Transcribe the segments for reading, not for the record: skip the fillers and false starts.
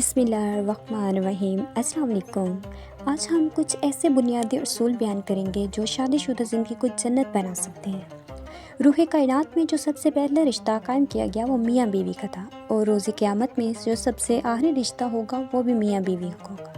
بسم اللہ الرحمن الرحیم۔ السلام علیکم۔ آج ہم کچھ ایسے بنیادی اصول بیان کریں گے جو شادی شدہ زندگی کو جنت بنا سکتے ہیں۔ روح کائنات میں جو سب سے پہلا رشتہ قائم کیا گیا وہ میاں بیوی کا تھا، اور روز قیامت میں جو سب سے آخری رشتہ ہوگا وہ بھی میاں بیوی کا ہوگا۔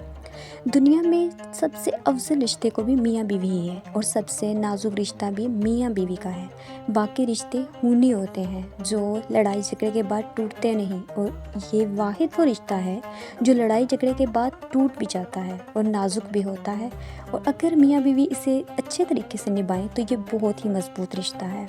دنیا میں سب سے افضل رشتے کو بھی میاں بیوی ہی ہے، اور سب سے نازک رشتہ بھی میاں بیوی کا ہے۔ باقی رشتے خونی ہوتے ہیں جو لڑائی جھگڑے کے بعد ٹوٹتے نہیں، اور یہ واحد وہ رشتہ ہے جو لڑائی جھگڑے کے بعد ٹوٹ بھی جاتا ہے اور نازک بھی ہوتا ہے، اور اگر میاں بیوی اسے اچھے طریقے سے نبھائیں تو یہ بہت ہی مضبوط رشتہ ہے۔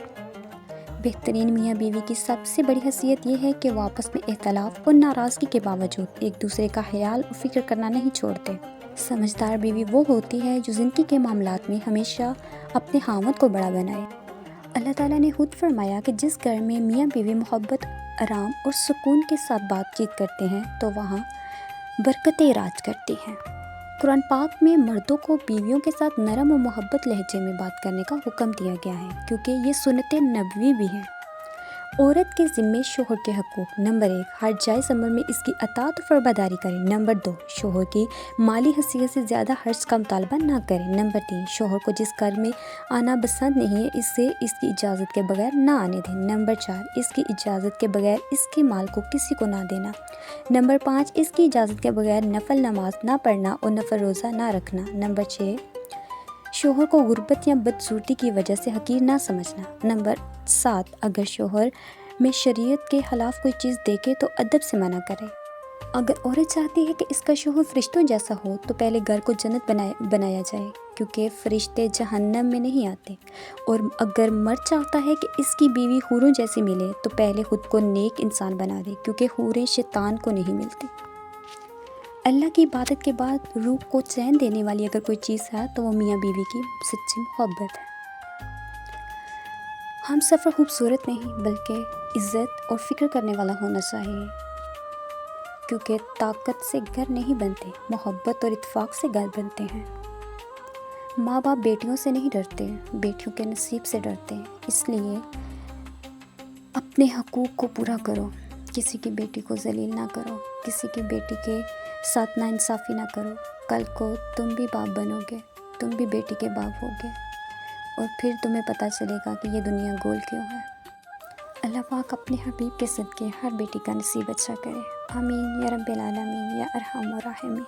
بہترین میاں بیوی کی سب سے بڑی حیثیت یہ ہے کہ وہ آپس میں اختلاف اور ناراضگی کے باوجود ایک دوسرے کا خیال اور فکر کرنا نہیں چھوڑتے۔ سمجھدار بیوی وہ ہوتی ہے جو زندگی کے معاملات میں ہمیشہ اپنے خاوند کو بڑا بنائے۔ اللہ تعالیٰ نے خود فرمایا کہ جس گھر میں میاں بیوی محبت، آرام اور سکون کے ساتھ بات چیت کرتے ہیں تو وہاں برکتیں راج کرتی ہیں۔ قرآن پاک میں مردوں کو بیویوں کے ساتھ نرم و محبت لہجے میں بات کرنے کا حکم دیا گیا ہے، کیونکہ یہ سنت نبوی بھی ہے۔ عورت کے ذمے شوہر کے حقوق: نمبر 1، ہر جائز امر میں اس کی اطاعت و فرمانبرداری کریں۔ نمبر 2، شوہر کی مالی حیثیت سے زیادہ خرچ کا مطالبہ نہ کریں۔ نمبر 3، شوہر کو جس گھر میں آنا پسند نہیں ہے اسے اس کی اجازت کے بغیر نہ آنے دیں۔ نمبر 4، اس کی اجازت کے بغیر اس کے مال کو کسی کو نہ دینا۔ نمبر 5، اس کی اجازت کے بغیر نفل نماز نہ پڑھنا اور نفل روزہ نہ رکھنا۔ نمبر 6، شوہر کو غربت یا بدصورتی کی وجہ سے حقیر نہ سمجھنا۔ نمبر 7، اگر شوہر میں شریعت کے خلاف کوئی چیز دیکھے تو ادب سے منع کرے۔ اگر عورت چاہتی ہے کہ اس کا شوہر فرشتوں جیسا ہو تو پہلے گھر کو جنت بنایا جائے، کیونکہ فرشتے جہنم میں نہیں آتے۔ اور اگر مرد چاہتا ہے کہ اس کی بیوی حوروں جیسی ملے تو پہلے خود کو نیک انسان بنا دے، کیونکہ حوریں شیطان کو نہیں ملتی۔ اللہ کی عبادت کے بعد روح کو چین دینے والی اگر کوئی چیز ہے تو وہ میاں بیوی کی سچی محبت ہے۔ ہم سفر خوبصورت نہیں بلکہ عزت اور فکر کرنے والا ہونا چاہیے، کیونکہ طاقت سے گھر نہیں بنتے، محبت اور اتفاق سے گھر بنتے ہیں۔ ماں باپ بیٹیوں سے نہیں ڈرتے، بیٹیوں کے نصیب سے ڈرتے ہیں۔ اس لیے اپنے حقوق کو پورا کرو، کسی کی بیٹی کو ذلیل نہ کرو، کسی کی بیٹی کے ساتھ ناانصافی نہ کرو۔ کل کو تم بھی باپ بنو گے، تم بھی بیٹی کے باپ ہوگے، اور پھر تمہیں پتہ چلے گا کہ یہ دنیا گول کیوں ہے۔ اللہ پاک اپنے حبیب کے صدقے ہر بیٹی کا نصیب اچھا کرے۔ آمین یا رب العالمین یا ارحم الراحمین۔